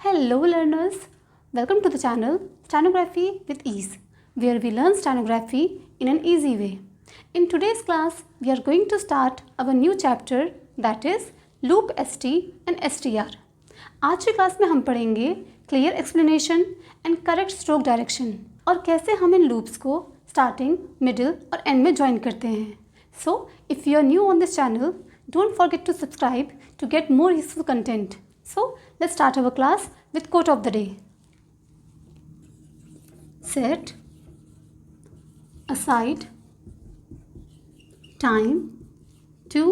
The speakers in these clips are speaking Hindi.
Hello learners, welcome to the channel Stenography with Ease, where we learn stenography in an easy way. In today's class, we are going to start our new chapter, that is Loop ST and STR. आज की क्लास में हम पढ़ेंगे clear explanation and correct stroke direction और कैसे हम इन लूप्स को स्टार्टिंग, मिडिल और एंड में ज्वाइन करते हैं. So, if you are new on this channel, don't forget to subscribe to get more useful content. So, let's start our class with quote of the day. Set aside time to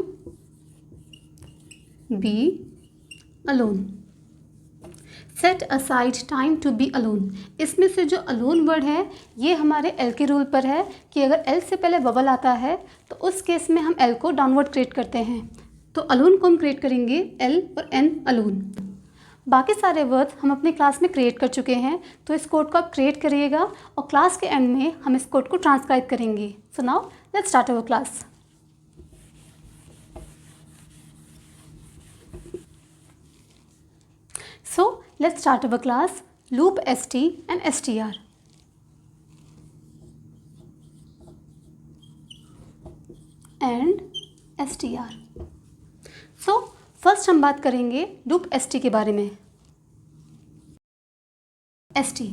be alone. Set aside time to be alone. इसमें से जो alone वर्ड है ये हमारे L के रूल पर है कि अगर L से पहले ववल आता है तो उस केस में हम L को डाउनवर्ड क्रिएट करते हैं. तो alone को हम क्रिएट करेंगे L और N alone. बाकी सारे वर्ड्स हम अपनी क्लास में क्रिएट कर चुके हैं, तो इस कोड को आप क्रिएट करिएगा और क्लास के एंड में हम इस कोड को ट्रांसक्राइब करेंगे. So now let's start our class. So, let's start our class Loop ST and STR. And STR. So, first हम बात करेंगे Loop ST के बारे में. ST.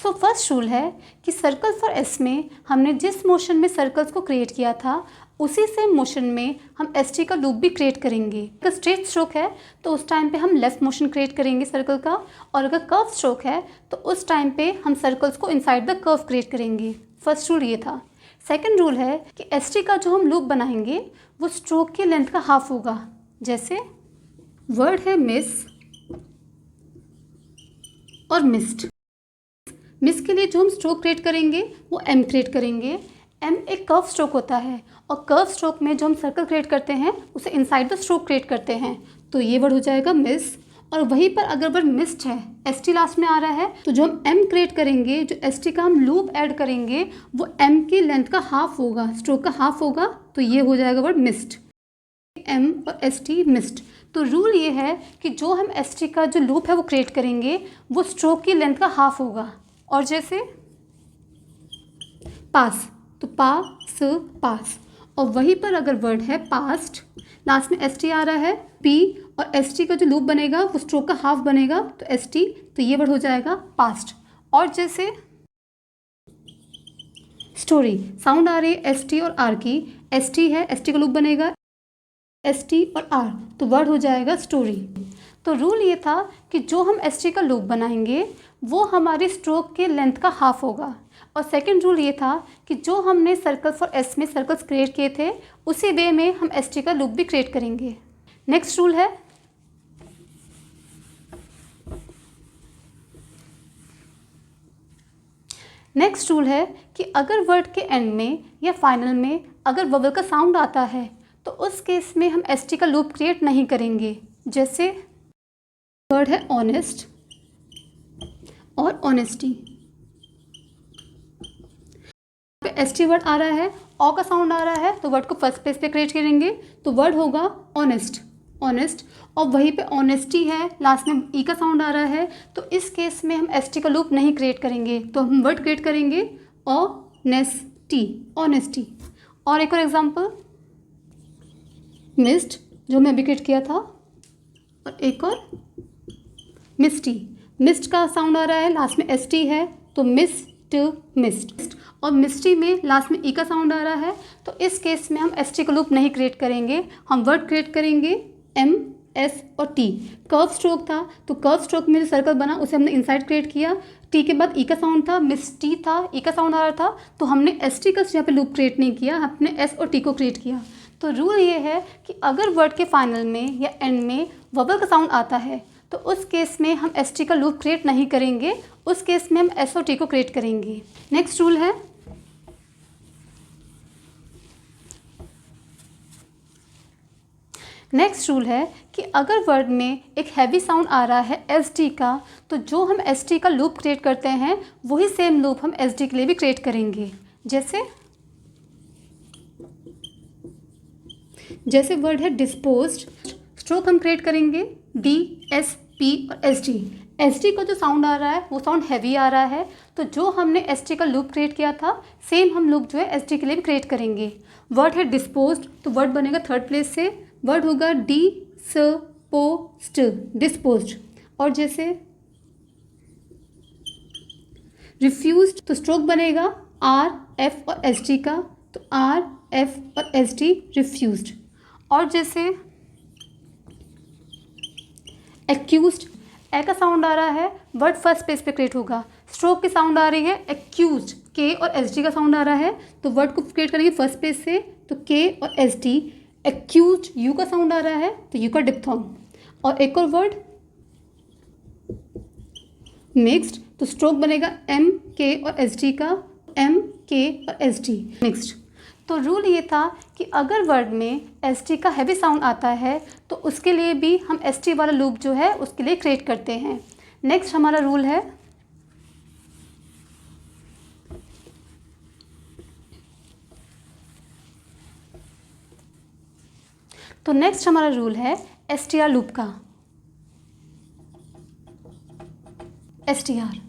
सो फर्स्ट रूल है कि सर्कल फॉर एस में हमने जिस मोशन में सर्कल्स को क्रिएट किया था उसी सेम मोशन में हम एस टी का लूप भी क्रिएट करेंगे. अगर स्ट्रेट स्ट्रोक है तो उस टाइम पे हम लेफ्ट मोशन क्रिएट करेंगे सर्कल का, और अगर कर्व स्ट्रोक है तो उस टाइम पे हम सर्कल्स को इनसाइड द कर्व क्रिएट करेंगे. फर्स्ट रूल ये था. सेकेंड रूल है कि एस टी का जो हम लूप बनाएंगे वो स्ट्रोक की लेंथ का हाफ होगा. जैसे वर्ड है मिस और मिस्ड. मिस के लिए जो हम स्ट्रोक क्रिएट करेंगे वो एम क्रिएट करेंगे. एम एक कर्व स्ट्रोक होता है और कर्व स्ट्रोक में जो हम सर्कल क्रिएट करते हैं उसे इनसाइड द स्ट्रोक क्रिएट करते हैं. तो ये वर्ड हो जाएगा मिस. और वहीं पर अगर वर्ड मिस्ड है, एस टी लास्ट में आ रहा है, तो जो हम एम क्रिएट करेंगे, जो एस टी का हम लूप ऐड करेंगे वो एम की लेंथ का हाफ होगा, स्ट्रोक का हाफ होगा. तो ये हो जाएगा वर्ड मिस्ड. एम और एस टी मिस्ड. तो रूल ये है कि जो हम एस टी का जो लूप है वो क्रिएट करेंगे वो स्ट्रोक की लेंथ का हाफ होगा. और जैसे पास, तो पास पास. और वहीं पर अगर वर्ड है पास्ट, लास्ट में एस टी आ रहा है, पी और एस टी का जो लूप बनेगा वो स्ट्रोक का हाफ बनेगा, तो एस टी, तो ये वर्ड हो जाएगा पास्ट. और जैसे स्टोरी, साउंड आ रही है एस टी और आर की, एस टी है, एस टी का लूप बनेगा एस टी और आर, तो वर्ड हो जाएगा स्टोरी. तो रूल ये था कि जो हम एस टी का लूप बनाएंगे वो हमारी स्ट्रोक के लेंथ का हाफ होगा. और सेकंड रूल ये था कि जो हमने सर्कल फॉर एस में सर्कल्स क्रिएट किए थे उसी वे में हम एस टी का लूप भी क्रिएट करेंगे. नेक्स्ट रूल है कि अगर वर्ड के एंड में या फाइनल में अगर ववल का साउंड आता है तो उस केस में हम एस टी का लूप क्रिएट नहीं करेंगे. जैसे वर्ड है ऑनेस्ट और ऑनेस्टी. एस टी वर्ड आ रहा है, ऑ का साउंड आ रहा है, तो वर्ड को फर्स्ट प्लेस पे क्रिएट करेंगे, तो वर्ड होगा ऑनेस्ट, ऑनेस्ट. और वहीं पे ऑनेस्टी है, लास्ट में ई का साउंड आ रहा है, तो इस केस में हम एस टी का लूप नहीं क्रिएट करेंगे, तो हम वर्ड क्रिएट करेंगे ऑनेस्टी, ऑनेस्टी. और एक और एग्जाम्पल मिस्ड, जो मैं अभी क्रिएट किया था, और एक और मिस्टी. मिस्ड का साउंड आ रहा है, लास्ट में एस टी है, तो मिस्ड, मिस्ड. और मिस्टी में लास्ट में ई का साउंड आ रहा है, तो इस केस में हम एस टी का लूप नहीं क्रिएट करेंगे, हम वर्ड क्रिएट करेंगे एम, एस और टी. कर्व स्ट्रोक था, तो कर्व स्ट्रोक में जो सर्कल बना उसे हमने इनसाइड क्रिएट किया. टी के बाद ई का साउंड था, मिस्टी था, ई का साउंड आ रहा था, तो हमने एस टी का यहाँ पे लूप क्रिएट नहीं किया, हमने एस और टी को क्रिएट किया. तो रूल ये है कि अगर वर्ड के फाइनल में या एंड में ववल का साउंड आता है तो उस केस में हम एस टी का लूप क्रिएट नहीं करेंगे, उस केस में हम एस और टी को क्रिएट करेंगे. नेक्स्ट रूल है कि अगर वर्ड में एक हैवी साउंड आ रहा है एस डी का, तो जो हम एस टी का लूप क्रिएट करते हैं वही सेम लूप हम एस डी के लिए भी क्रिएट करेंगे. जैसे वर्ड है डिस्पोज्ड, स्ट्रोक हम क्रिएट करेंगे डी एस पी और एस डी। एस डी का जो साउंड आ रहा है वो साउंड हैवी आ रहा है, तो जो हमने एस टी का लूप क्रिएट किया था सेम हम लूप जो है एस डी के लिए भी क्रिएट करेंगे। वर्ड है डिस्पोज्ड, तो वर्ड बनेगा थर्ड प्लेस से, वर्ड होगा डी स पोस्ट, डिस्पोज्ड। और जैसे रिफ्यूज्ड, तो स्ट्रोक बनेगा आर एफ और एस डी का, तो आर एफ और एस डी रिफ्यूज्ड। और जैसे एक्यूज्ड, ए का साउंड आ रहा है, वर्ड फर्स्ट प्लेस पे क्रिएट होगा। स्ट्रोक की साउंड आ रही है एक्यूज्ड, के और एस डी का साउंड आ रहा है, तो वर्ड को क्रिएट करेंगे फर्स्ट प्लेस से, तो के और एस डी। एक्यूज्ड, यू का साउंड आ रहा है, तो यू का डिप्थोंग। और एक और वर्ड मिक्स्ड, तो स्ट्रोक बनेगा एम के और एस डी का, एम के और एस डी मिक्स्ड। तो रूल ये था कि अगर वर्ड में एस टी का हैवी साउंड आता है तो उसके लिए भी हम एस टी वाला लूप जो है उसके लिए क्रिएट करते हैं। नेक्स्ट हमारा रूल है एस टी आर लूप का। एस टी आर,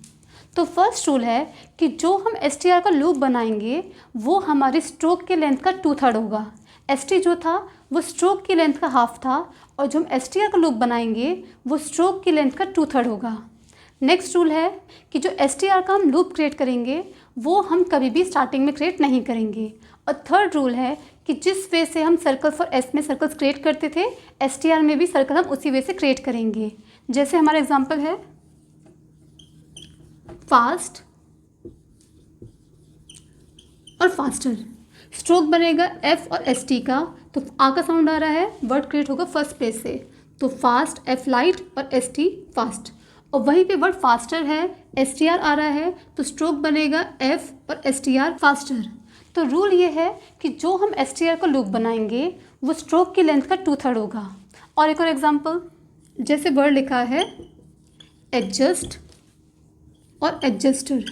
तो फर्स्ट रूल है कि जो हम एस टी आर का लूप बनाएंगे वो हमारी स्ट्रोक के लेंथ का 2/3 होगा। एस टी जो था वो स्ट्रोक की लेंथ का हाफ था, और जो हम एस टी आर का लूप बनाएंगे वो स्ट्रोक की लेंथ का 2/3 होगा। नेक्स्ट रूल है कि जो एस टी आर का हम लूप क्रिएट करेंगे वो हम कभी भी स्टार्टिंग में क्रिएट नहीं करेंगे। और थर्ड रूल है कि जिस वे से हम सर्कल फॉर एस में सर्कल्स क्रिएट करते थे एस टी आर में भी सर्कल हम उसी वे से क्रिएट करेंगे। जैसे हमारा एग्जाम्पल है फास्ट और फास्टर। स्ट्रोक बनेगा एफ और एस टी का, तो आ का साउंड आ रहा है, वर्ड क्रिएट होगा फर्स्ट प्लेस से, तो फास्ट एफ लाइट और एस टी फास्ट। और वहीं पे वर्ड फास्टर है, एस टी आर आ रहा है, तो स्ट्रोक बनेगा एफ और एस टी आर फास्टर। तो रूल ये है कि जो हम एस टी आर का लूप बनाएंगे वो स्ट्रोक की लेंथ का 2/3 होगा। और एक और एग्जाम्पल, जैसे वर्ड लिखा है एडजस्ट और एडजस्टर।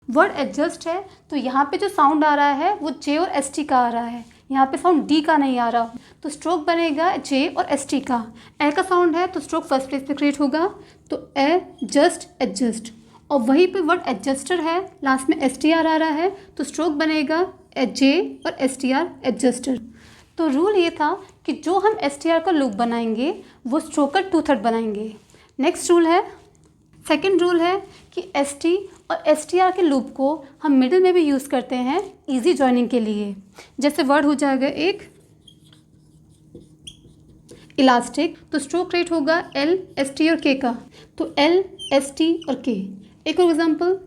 वर्ड एडजस्ट है, तो यहाँ पे जो साउंड आ रहा है वो जे और एस टी का आ रहा है, यहाँ पे साउंड डी का नहीं आ रहा, तो स्ट्रोक बनेगा जे और एस टी का। ए का साउंड है तो स्ट्रोक फर्स्ट प्लेस पे क्रिएट होगा, तो ए जस्ट एडजस्ट। और वहीं पे वर्ड एडजस्टर है, लास्ट में एस टी आर आ रहा है, तो स्ट्रोक बनेगा जे और एस टी आर एडजस्टर। तो रूल ये था कि जो हम एस टी आर का लूप बनाएंगे वो स्ट्रोक का 2/3 बनाएंगे। नेक्स्ट रूल है, सेकंड रूल है कि एस टी और एस टी आर के लूप को हम मिडिल में भी यूज़ करते हैं इजी जॉइनिंग के लिए। जैसे वर्ड हो जाएगा एक इलास्टिक, तो स्ट्रोक क्रिएट होगा एल एस टी और के का, तो एल एस टी और के। एक और एग्जाम्पल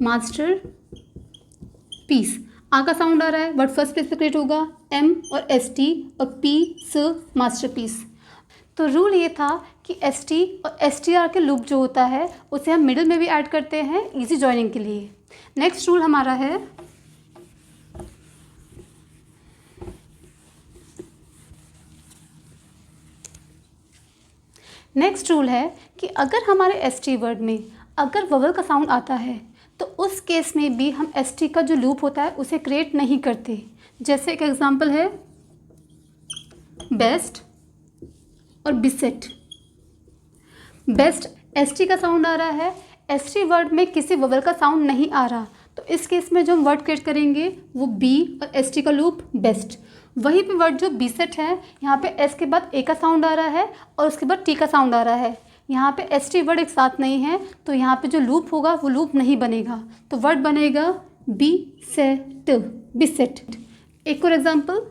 मास्टर पीस, आ का साउंड आ रहा है, वर्ड फर्स्ट प्लेस पे क्रिएट होगा, एम और एस टी और पी स मास्टरपीस। तो रूल ये था कि एस टी और एस टी आर के लूप जो होता है उसे हम मिडिल में भी ऐड करते हैं इजी जॉइनिंग के लिए। नेक्स्ट रूल हमारा है कि अगर हमारे एस टी वर्ड में अगर ववल का साउंड आता है तो उस केस में भी हम एस टी का जो लूप होता है उसे क्रिएट नहीं करते। जैसे एक एग्जांपल है बेस्ट और बिसेट। बेस्ट एस टी का साउंड आ रहा है, एस टी वर्ड में किसी ववल का साउंड नहीं आ रहा, तो इस केस में जो हम वर्ड क्रिएट करेंगे वो बी और एस टी का लूप बेस्ट। वहीं पे वर्ड जो बिसेट है, यहाँ पे एस के बाद ए का साउंड आ रहा है और उसके बाद टी का साउंड आ रहा है, यहाँ पे एस टी वर्ड एक साथ नहीं है, तो यहाँ पे जो लूप होगा वो लूप नहीं बनेगा, तो वर्ड बनेगा बी सेट बिसेट। एक और एग्जाम्पल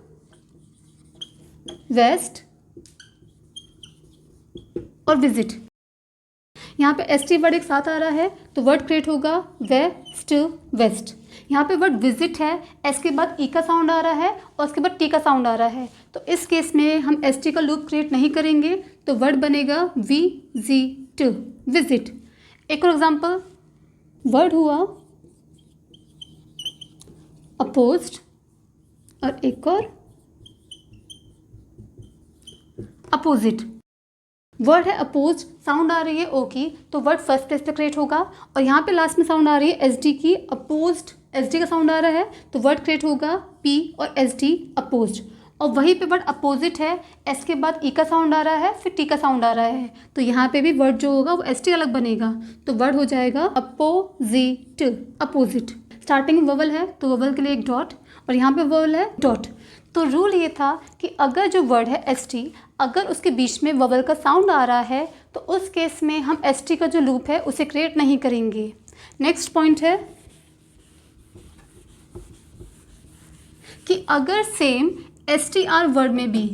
वेस्ट और विजिट, यहाँ पे एस टी वर्ड एक साथ आ रहा है तो वर्ड क्रिएट होगा वेस्ट वेस्ट। यहाँ पे वर्ड विजिट है, एस के बाद ई का साउंड आ रहा है और उसके बाद टी का साउंड आ रहा है, तो इस केस में हम एस टी का लूप क्रिएट नहीं करेंगे, तो वर्ड बनेगा वी जी ट विजिट। एक और एग्जाम्पल वर्ड हुआ अपोज्ड और एक और अपोजिट। वर्ड है अपोज, साउंड आ रही है ओ की, तो वर्ड फर्स्ट प्लेस पे क्रिएट होगा और यहाँ पे लास्ट में साउंड आ रही है एस डी की, अपोज्ड एस डी का साउंड आ रहा है तो वर्ड क्रिएट होगा पी और एस डी अपोज्ड, और वहीं पे वर्ड अपोजिट है, एस के बाद ई का साउंड आ रहा है फिर टी का साउंड आ रहा है, तो यहाँ पे भी वर्ड जो होगा वो एस टी अलग बनेगा, तो वर्ड हो जाएगा अपोजिट, अपोजिट। स्टार्टिंग में ववल है तो ववल के लिए एक डॉट, और यहाँ पे ववल है डॉट। तो रूल ये था कि अगर जो वर्ड है एस टी, अगर उसके बीच में ववल का साउंड आ रहा है तो उस केस में हम एस टी का जो लूप है उसे क्रिएट नहीं करेंगे। नेक्स्ट पॉइंट है कि अगर same S T are word में भी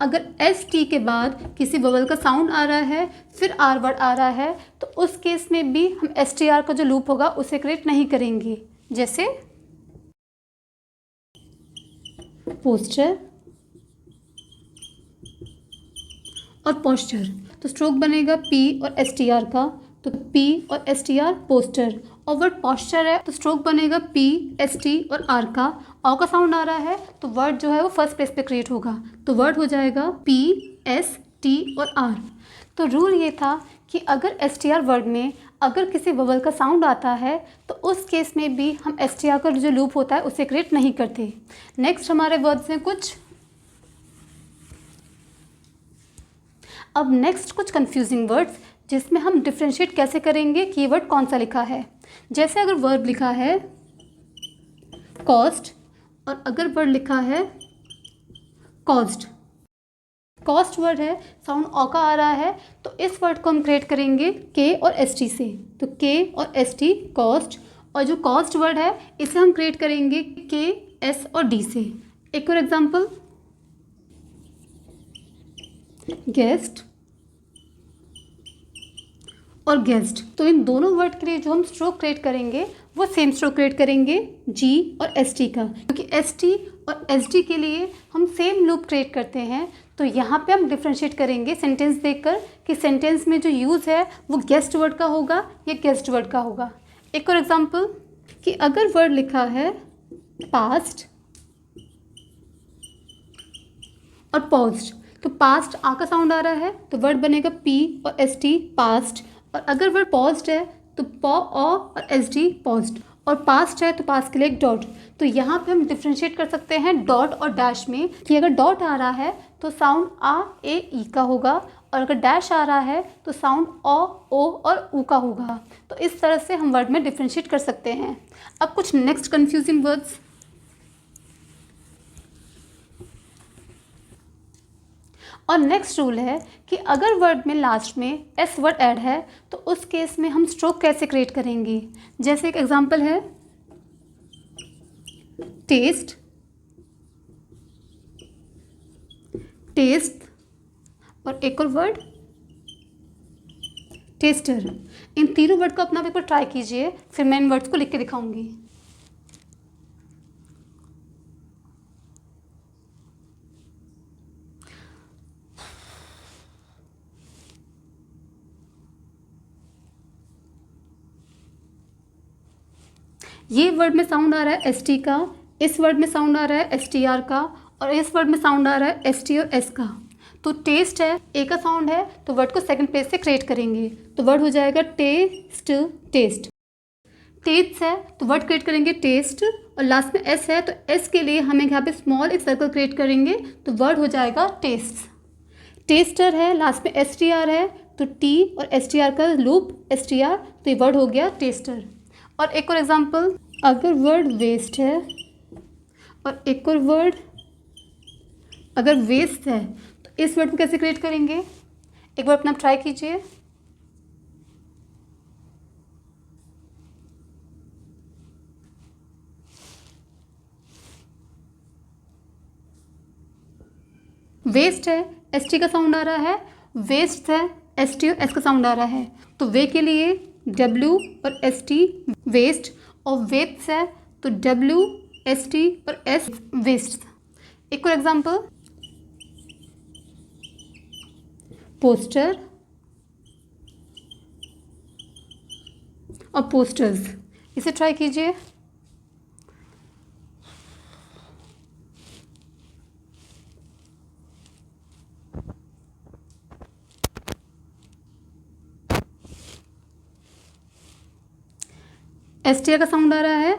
अगर एस टी के बाद किसी ववल का साउंड आ रहा है फिर आर वर्ड आ रहा है तो उस केस में भी हम एस टी आर का जो लूप होगा उसे क्रिएट नहीं करेंगे। जैसे पोस्टर और पोस्टर, तो स्ट्रोक बनेगा पी और एस टी आर का, तो पी और एस टी आर पोस्टर। और वर्ड पोस्टर है तो स्ट्रोक बनेगा पी एस टी और आर का, ऑ का साउंड आ रहा है तो वर्ड जो है वो फर्स्ट प्लेस पे क्रिएट होगा, तो वर्ड हो जाएगा पी एस टी और आर। तो रूल ये था कि अगर एस टी आर वर्ड में अगर किसी ववल का साउंड आता है तो उस केस में भी हम एस टी आर का जो लूप होता है उसे क्रिएट नहीं करते। नेक्स्ट हमारे वर्ड्स हैं कुछ, अब नेक्स्ट कुछ कंफ्यूजिंग वर्ड्स जिसमें हम डिफ्रेंशिएट कैसे करेंगे कि ये वर्ड कौन सा लिखा है। जैसे अगर वर्ड लिखा है कॉस्ट और अगर वर्ड लिखा है कॉस्ट, कॉस्ट वर्ड है साउंड ऑ का आ रहा है तो इस वर्ड को हम क्रिएट करेंगे के और एस टी से, तो के और एस टी कॉस्ट, और जो कॉस्ट वर्ड है इसे हम क्रिएट करेंगे के एस और डी से। एक और एग्जांपल गेस्ट और गेस्ट, तो इन दोनों वर्ड के लिए जो हम स्ट्रोक क्रिएट करेंगे वो सेम स्ट्रोक क्रिएट करेंगे जी और एस टी का, क्योंकि एस टी और एस डी के लिए हम सेम लूप क्रिएट करते हैं। तो यहाँ पे हम डिफ्रेंशिएट करेंगे सेंटेंस देखकर कि सेंटेंस में जो यूज़ है वो गेस्ट वर्ड का होगा या गेस्ट वर्ड का होगा। एक और एग्जांपल कि अगर वर्ड लिखा है पास्ट और पॉज्ड, तो पास्ट आ का साउंड आ रहा है तो वर्ड बनेगा पी और एस टी पास्ट, और अगर वर्ड पॉज्ड है तो पॉ और एस डी पॉज्ड, और पास्ट है तो पास्ट के लिए एक डॉट। तो यहाँ पे हम डिफ्रेंशिएट कर सकते हैं डॉट और डैश में कि अगर डॉट आ रहा है तो साउंड आ ए ई का होगा, और अगर डैश आ रहा है तो साउंड ओ ओ और ऊ का होगा। तो इस तरह से हम वर्ड में डिफ्रेंशिएट कर सकते हैं। अब कुछ नेक्स्ट कन्फ्यूजिंग वर्ड्स, और नेक्स्ट रूल है कि अगर वर्ड में लास्ट में एस वर्ड ऐड है तो उस केस में हम स्ट्रोक कैसे क्रिएट करेंगे। जैसे एक एग्जांपल है टेस्ट, टेस्ट और एक और वर्ड टेस्टर। इन तीनों वर्ड को अपना पेपर ट्राई कीजिए, फिर मैं इन वर्ड्स को लिख के दिखाऊंगी। ये वर्ड में साउंड आ रहा है एस टी का, इस वर्ड में साउंड आ रहा है एस टी आर का, और इस वर्ड में साउंड आ रहा है एस टी और एस का। तो टेस्ट है, ए का साउंड है तो वर्ड को सेकंड पेज से क्रिएट करेंगे, तो वर्ड हो जाएगा टेस्ट टेस्ट। टेस्ट है तो वर्ड क्रिएट करेंगे टेस्ट, और लास्ट में एस है तो एस के लिए हमें यहाँ पे स्मॉल एक सर्कल क्रिएट करेंगे तो वर्ड हो जाएगा टेस्ट। टेस्टर है, लास्ट में एस टी आर है तो टी और एस टी आर का लूप एस टी आर, तो ये वर्ड हो गया टेस्टर। और एक और एग्जांपल, अगर वर्ड वेस्ट है और एक और वर्ड अगर वेस्ट है तो इस वर्ड को कैसे क्रिएट करेंगे, एक बार अपना ट्राई कीजिए। वेस्ट है, एस टी का साउंड आ रहा है, वेस्ट है, एस टी और एस का साउंड आ रहा है, तो वे के लिए डब्ल्यू और एस टी वेस्ट, और वेस्ट है तो डब्ल्यू एस टी और एस वेस्ट। एक और एग्जांपल पोस्टर और पोस्टर्स, इसे ट्राई कीजिए। एस टी का साउंड आ रहा है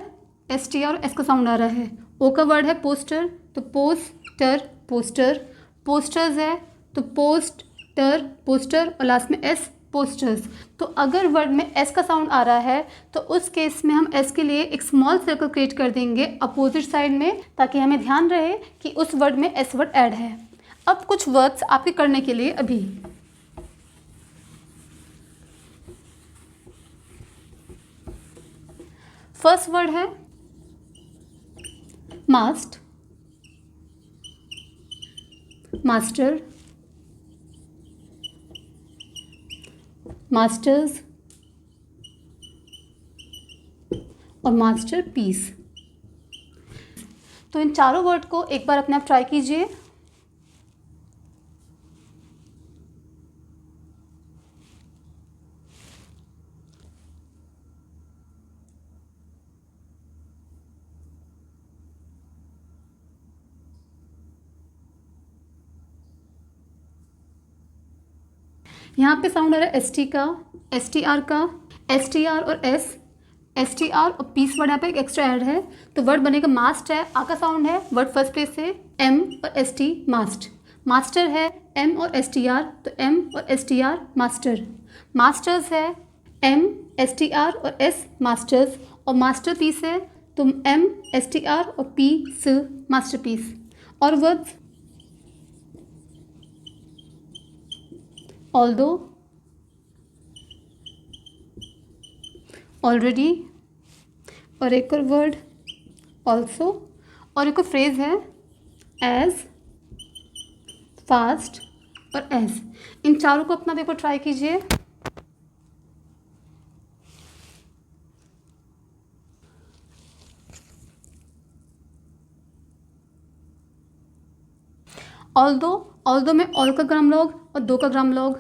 STR और S का साउंड आ रहा है। O का वर्ड है पोस्टर, तो पोस्टर पोस्टर। पोस्टर्स है तो पोस्टर पोस्टर, और लास्ट में S पोस्टर्स। तो अगर वर्ड में S का साउंड आ रहा है तो उस केस में हम S के लिए एक स्मॉल सर्कल क्रिएट कर देंगे अपोजिट साइड में, ताकि हमें ध्यान रहे कि उस वर्ड में S वर्ड ऐड है। अब कुछ वर्ड्स आपके करने के लिए अभी। फर्स्ट वर्ड है मास्ट, मास्टर, मास्टर्स और मास्टरपीस। तो इन चारों वर्ड को एक बार अपने आप ट्राई कीजिए। यहाँ पे साउंड आ रहा है ST का, STR का, STR और S, STR और पीस वर्ड यहाँ पे एक एक्स्ट्रा ऐड है, तो वर्ड बनेगा मास्ट है। आ का साउंड है, वर्ड फर्स्ट प्लेस है M और ST मास्ट। मास्टर है M और STR, तो M और STR मास्टर। मास्टर्स है M STR और S मास्टर्स, और मास्टरपीस है तो M STR और पीस मास्टरपीस। और वर्ड्स although, already, और एक और वर्ड also, और एक और फ्रेज है as, fast और as। इन चारों को अपना पेपर ट्राई कीजिए। ऑल्दो में ऑल का ग्राम लॉग और दो का ग्राम लॉग,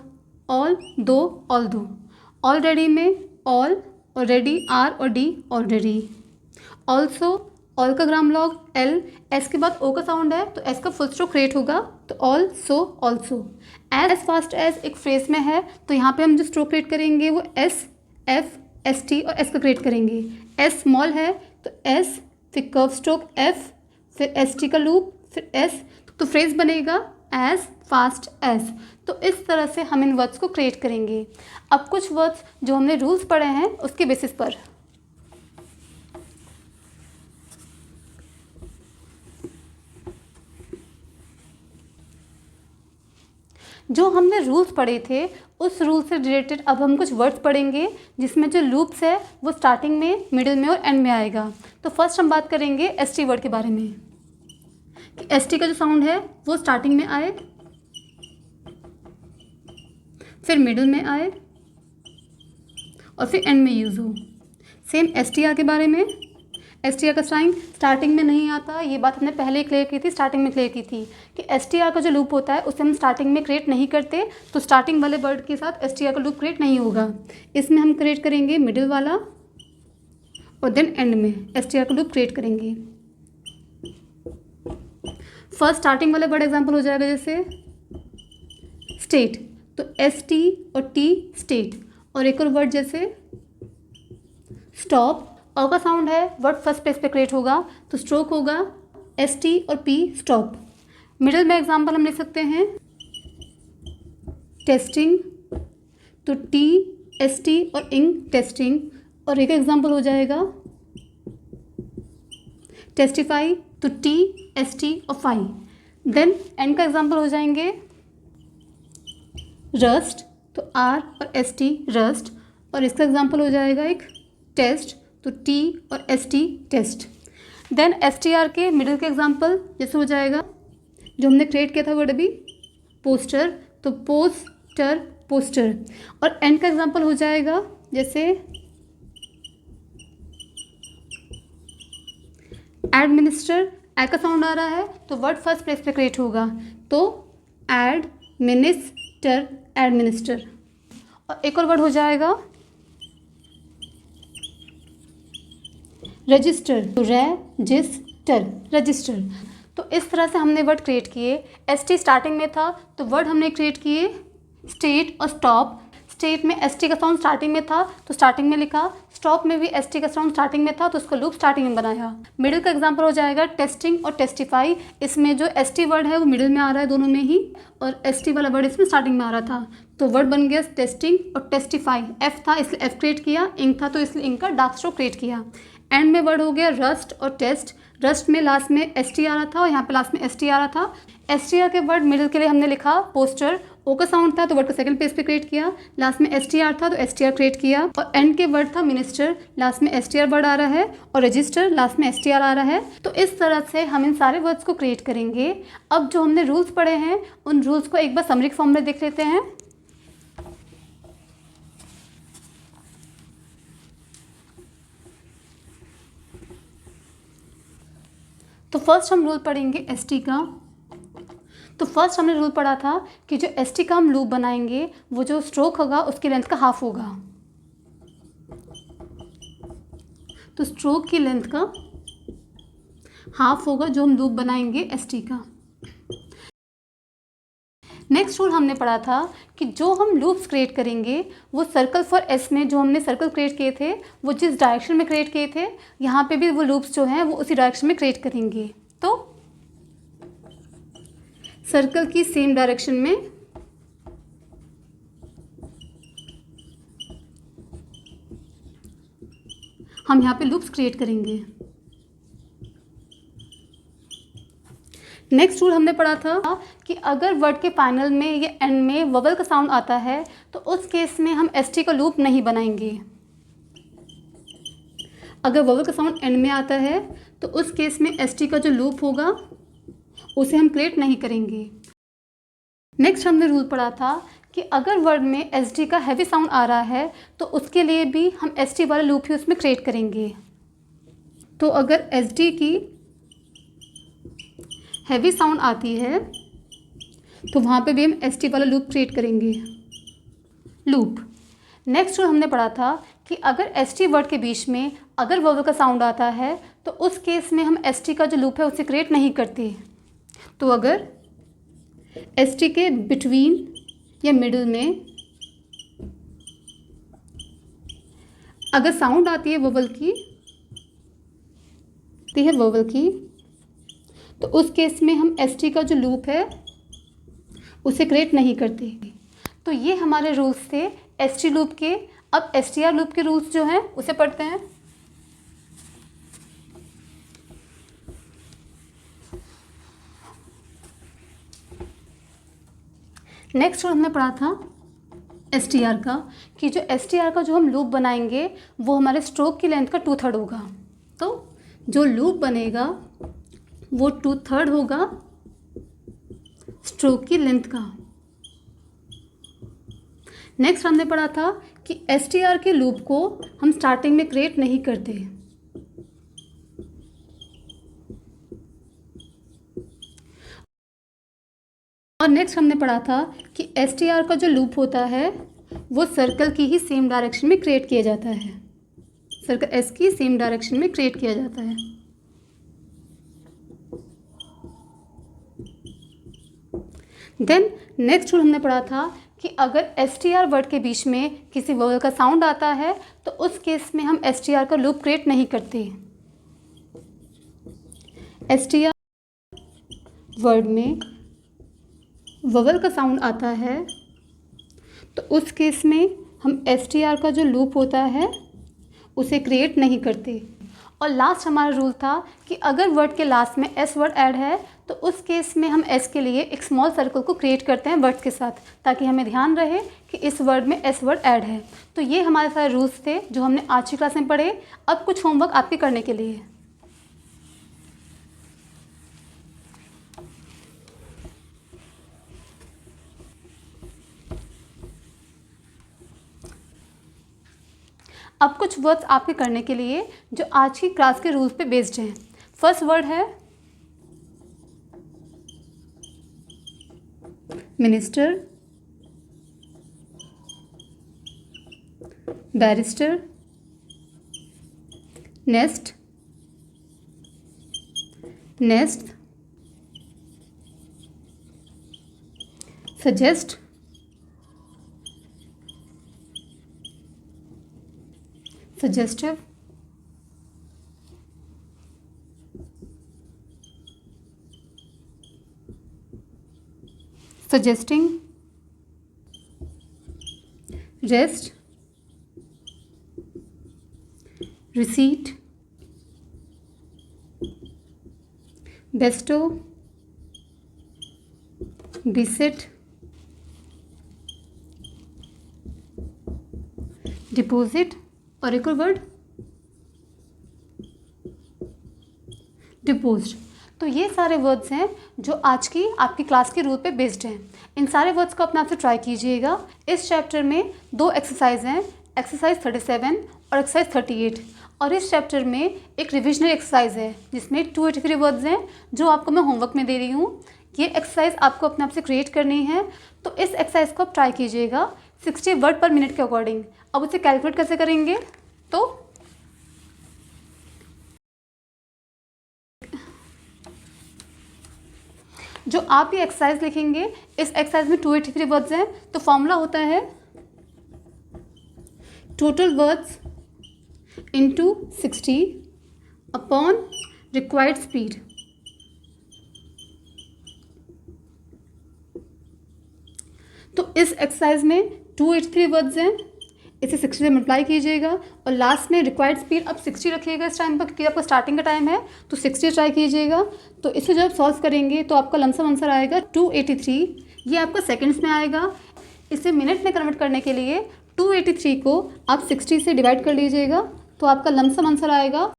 ऑल दो ऑल दो। ऑलरेडी में ऑल और रेडी आर और डी ऑलरेडी। ऑल्सो ऑल का ग्राम लॉग एल, एस के बाद ओ का साउंड है तो एस का फुल स्ट्रोक क्रिएट होगा, तो also also. As fast as एक फ्रेज में है तो यहाँ पे हम जो स्ट्रोक क्रिएट करेंगे वो एस एफ एस टी और एस का क्रिएट करेंगे। एस स्मॉल है तो एस, फिर कर्व स्ट्रोक एफ, फिर एस टी का लूप, फिर एस, तो फ्रेज बनेगा एज फास्ट एज। तो इस तरह से हम इन वर्ड्स को क्रिएट करेंगे। अब कुछ वर्ड्स जो हमने रूल्स पढ़े हैं उसके बेसिस पर। जो हमने रूल्स पढ़े थे उस रूल से रिलेटेड अब हम कुछ वर्ड्स पढ़ेंगे जिसमें जो लूप्स है वो स्टार्टिंग में, मिडिल में और एंड में आएगा। तो फर्स्ट हम बात करेंगे एस टी वर्ड के बारे में कि एस टी का जो साउंड है वो स्टार्टिंग में आए, फिर मिडिल में आए और फिर एंड में यूज़ हो। सेम एस टी आर के बारे में, एस टी आर का साइन स्टार्टिंग में नहीं आता, ये बात हमने पहले ही क्लियर की थी, स्टार्टिंग में क्लियर की थी कि एस टी आर का जो लूप होता है उसे हम स्टार्टिंग में क्रिएट नहीं करते, तो स्टार्टिंग वाले वर्ड के साथ एस टी आर का लूप क्रिएट नहीं होगा। इसमें हम क्रिएट करेंगे मिडिल वाला और देन एंड में एस टी आर का लूप क्रिएट करेंगे। फर्स्ट स्टार्टिंग वाला वर्ड एग्जाम्पल हो जाएगा जैसे स्टेट, तो एस टी और टी स्टेट। और एक और वर्ड जैसे स्टॉप, अ का साउंड है, वर्ड फर्स्ट प्लेस पे क्रिएट होगा तो स्ट्रोक होगा एस टी और पी स्टॉप। मिडिल में एग्जाम्पल हम लिख सकते हैं टेस्टिंग, तो टी एस टी और इंग टेस्टिंग। और एक एग्जाम्पल हो जाएगा टेस्टिफाई, तो टी एस टी और फाई। देन एंड का एग्जाम्पल हो जाएंगे रस्ट, तो आर और एस टी रस्ट। और इसका एग्जाम्पल हो जाएगा एक टेस्ट, तो टी और S T test. Then S T R के मिडिल के एग्जाम्पल जैसे हो जाएगा जो हमने क्रिएट किया था वर्ड अभी पोस्टर, तो पोस्टर पोस्टर। और एंड का एग्जाम्पल हो जाएगा जैसे एडमिनिस्टर, ए का साउंड आ रहा है तो वर्ड फर्स्ट प्लेस पे क्रिएट होगा, तो एड मिनिस्टर एडमिनिस्टर। और एक और वर्ड हो जाएगा रजिस्टर, तो रजिस्टर रजिस्टर। तो इस तरह से हमने वर्ड क्रिएट किए। एस टी स्टार्टिंग में था तो वर्ड हमने क्रिएट किए स्टेट और स्टॉप। स्टेट में ST का साउंड स्टार्टिंग में था तो स्टार्टिंग में लिखा, स्टॉप में भी ST का साउंड स्टार्टिंग में था तो उसको लूप स्टार्टिंग में बनाया। मिडिल का एग्जांपल हो जाएगा टेस्टिंग और टेस्टिफाई। इसमें जो ST वर्ड है वो मिडिल में आ रहा है दोनों में ही, और ST वाला वर्ड इसमें स्टार्टिंग में आ रहा था, तो वर्ड बन गया टेस्टिंग और टेस्टिफाई। F था इसलिए F क्रिएट किया, इंक था तो इसलिए इंक का डार्क स्ट्रोक क्रिएट किया। एंड में वर्ड हो गया रस्ट और टेस्ट। रस्ट में लास्ट में ST आ रहा था और यहाँ पे लास्ट में ST आ रहा था। STR के वर्ड मिडिल के लिए हमने लिखा पोस्टर, O का साउंड था तो वर्ड को सेकंड पेज पे क्रिएट किया, लास्ट में STR था तो STR क्रिएट किया। और एंड के वर्ड था मिनिस्टर, लास्ट में STR वर्ड आ रहा है, और रजिस्टर लास्ट में STR आ रहा है। तो इस तरह से हम इन सारे वर्ड्स को क्रिएट करेंगे। अब जो हमने रूल्स पढ़े हैं उन रूल्स को एक बार समरी फॉर्म में देख लेते हैं। तो फर्स्ट हम रूल पढ़ेंगे ST का। तो फर्स्ट हमने रूल पढ़ा था कि जो ST का हम लूप बनाएंगे वो जो स्ट्रोक होगा उसकी लेंथ का हाफ होगा। तो स्ट्रोक की लेंथ का हाफ होगा जो हम लूप बनाएंगे ST का। नेक्स्ट रूल हमने पढ़ा था कि जो हम लूप्स क्रिएट करेंगे वो सर्कल फॉर S में जो हमने सर्कल क्रिएट किए थे वो जिस डायरेक्शन में क्रिएट किए थे यहाँ पे भी वो लूप्स जो हैं वो उसी डायरेक्शन में क्रिएट करेंगे। तो सर्कल की सेम डायरेक्शन में हम यहाँ पे लूप्स क्रिएट करेंगे। नेक्स्ट रूल हमने पढ़ा था कि अगर वर्ड के फाइनल में या एंड में ववल का साउंड आता है तो उस केस में हम ST का लूप नहीं बनाएंगे। अगर ववल का साउंड एंड में आता है तो उस केस में ST का जो लूप होगा उसे हम क्रिएट नहीं करेंगे। नेक्स्ट हमने रूल पढ़ा था कि अगर वर्ड में SD का हैवी साउंड आ रहा है तो उसके लिए भी हम ST वाला लूप ही उसमें क्रिएट करेंगे। तो अगर SD की हैवी साउंड आती है तो वहाँ पे भी हम ST वाला लूप क्रिएट करेंगे। लूप। नेक्स्ट रूल हमने पढ़ा था कि अगर ST वर्ड के बीच में अगर वोवल का साउंड आता है तो उस केस में हम ST का जो लूप है उसे क्रिएट नहीं करते। तो अगर ST के बिटवीन या मिडिल में अगर साउंड आती है वोवल की तो उस केस में हम ST का जो लूप है उसे क्रिएट नहीं करते। तो ये हमारे रूल्स थे ST लूप के। अब STR लूप के रूल्स जो हैं उसे पढ़ते हैं। नेक्स्ट रूल हमने पढ़ा था STR का कि जो STR का जो हम लूप बनाएंगे वो हमारे स्ट्रोक की लेंथ का 2/3 होगा। तो जो लूप बनेगा वो 2/3 होगा स्ट्रोक की लेंथ का। नेक्स्ट हमने पढ़ा था कि STR के लूप को हम स्टार्टिंग में क्रिएट नहीं करते। और नेक्स्ट हमने पढ़ा था कि STR का जो लूप होता है वो सर्कल की ही सेम डायरेक्शन में क्रिएट किया जाता है। सर्कल S की सेम डायरेक्शन में क्रिएट किया जाता है। देन नेक्स्ट रूल हमने पढ़ा था कि अगर STR वर्ड के बीच में किसी वोवल का साउंड आता है तो उस केस में हम STR का लूप क्रिएट नहीं करते। STR वर्ड में वोवल का साउंड आता है तो उस केस में हम STR का जो लूप होता है उसे क्रिएट नहीं करते। और लास्ट हमारा रूल था कि अगर वर्ड के लास्ट में S वर्ड ऐड है तो उस केस में हम S के लिए एक स्मॉल सर्कल को क्रिएट करते हैं वर्ड के साथ, ताकि हमें ध्यान रहे कि इस वर्ड में S वर्ड ऐड है। तो ये हमारे सारे रूल्स थे जो हमने आज की क्लास में पढ़े। अब कुछ होमवर्क आपके करने के लिए। अब कुछ वर्ड्स आपके करने के लिए जो आज की क्लास के रूल्स पे बेस्ड हैं। फर्स्ट वर्ड है minister, barrister, nest, nest, suggest, suggestive, suggesting, rest, receipt, bestow, besit, deposit और एक और वर्ड डिपोज्ड। तो ये सारे वर्ड्स हैं जो आज की आपकी क्लास के रूल पे बेस्ड हैं। इन सारे वर्ड्स को अपने आप से ट्राई कीजिएगा। इस चैप्टर में 2 एक्सरसाइज हैं, एक्सरसाइज 37 और एक्सरसाइज 38। और इस चैप्टर में एक रिविजनल एक्सरसाइज है जिसमें 283 वर्ड्स हैं जो आपको मैं होमवर्क में दे रही हूँ। ये एक्सरसाइज आपको अपने आप से क्रिएट करनी है। तो इस एक्सरसाइज को आप ट्राई कीजिएगा 60 वर्ड पर मिनट के अकॉर्डिंग। अब उसे कैलकुलेट कैसे करेंगे, तो जो आप ये एक्सरसाइज लिखेंगे, इस एक्सरसाइज में 283 वर्ड्स हैं, तो फॉर्मूला होता है total words into 60 upon required speed. तो इस एक्सरसाइज में 283 वर्ड्स हैं, इसे 60 से मल्टीप्लाई कीजिएगा और लास्ट में रिक्वायर्ड स्पीड अब 60 रखिएगा इस टाइम पर, क्योंकि आपका स्टार्टिंग का टाइम है, तो 60 ट्राई कीजिएगा। तो इसे जब सॉल्व करेंगे तो आपका लमसम आंसर आएगा 283। ये आपका सेकंड्स में आएगा। इसे मिनट में कन्वर्ट करने के लिए 283 को आप 60 से डिवाइड कर लीजिएगा, तो आपका लमसम आंसर आएगा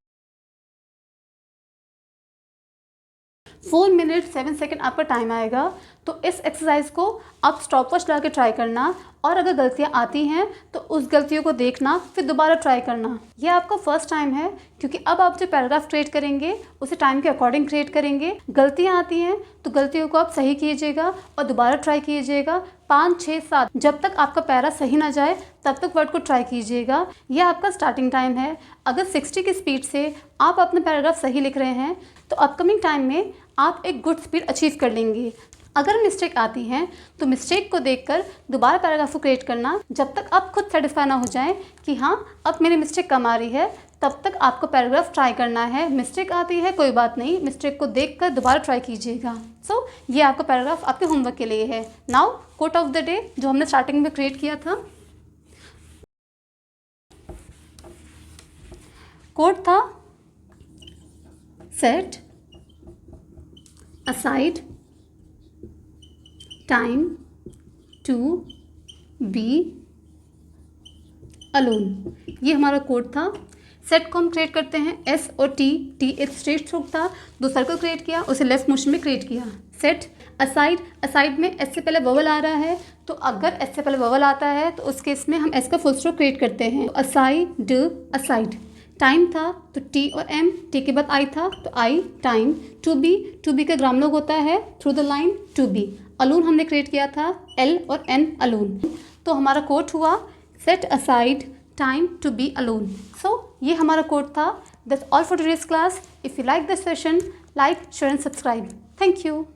4 मिनट 7 सेकेंड आपका टाइम आएगा। तो इस एक्सरसाइज को आप स्टॉप वॉच लगा के ट्राई करना, और अगर गलतियाँ आती हैं तो उस गलतियों को देखना, फिर दोबारा ट्राई करना। यह आपका फर्स्ट टाइम है, क्योंकि अब आप जो पैराग्राफ क्रिएट करेंगे उसे टाइम के अकॉर्डिंग क्रिएट करेंगे। गलतियाँ आती हैं तो गलतियों को आप सही कीजिएगा और दोबारा ट्राई कीजिएगा 5, 6, 7, जब तक आपका पैरा सही ना जाए तब तक वर्ड को ट्राई कीजिएगा। यह आपका स्टार्टिंग टाइम है। अगर 60 की स्पीड से आप अपना पैराग्राफ सही लिख रहे हैं तो अपकमिंग टाइम में आप एक गुड स्पीड अचीव कर लेंगे। अगर मिस्टेक आती है तो मिस्टेक को देखकर दोबारा पैराग्राफ को क्रिएट करना, जब तक आप खुद सेटिस्फाई ना हो जाएं कि हाँ अब मेरी मिस्टेक कम आ रही है, तब तक आपको पैराग्राफ ट्राई करना है। मिस्टेक आती है कोई बात नहीं, मिस्टेक को देखकर दोबारा ट्राई कीजिएगा। सो ये आपका पैराग्राफ आपके होमवर्क के लिए है। Now quote of the day जो हमने स्टार्टिंग में क्रिएट किया था, कोट था set aside time to be alone। ये हमारा कोड था। सेट को हम क्रिएट करते हैं एस और टी एक स्ट्रेट थ्रू था, 2 सर्कल क्रिएट किया, उसे लेफ्ट मोशन में क्रिएट किया। सेट असाइड, असाइड में एस से पहले वोवल आ रहा है, तो अगर एस से पहले वोवल आता है तो उस केस में हम एस का फुल स्टॉप क्रिएट करते हैं। Aside aside. टाइम था तो टी और एम, टी के बाद आई था तो आई टाइम। टू बी का ग्राम लोग होता है through the line to be. Alone हमने क्रिएट किया था एल और एन अलोन। तो हमारा कोट हुआ set aside time to be alone. So ये हमारा कोट था। That's all for today's class. If you like this session, like, share and subscribe. Thank you.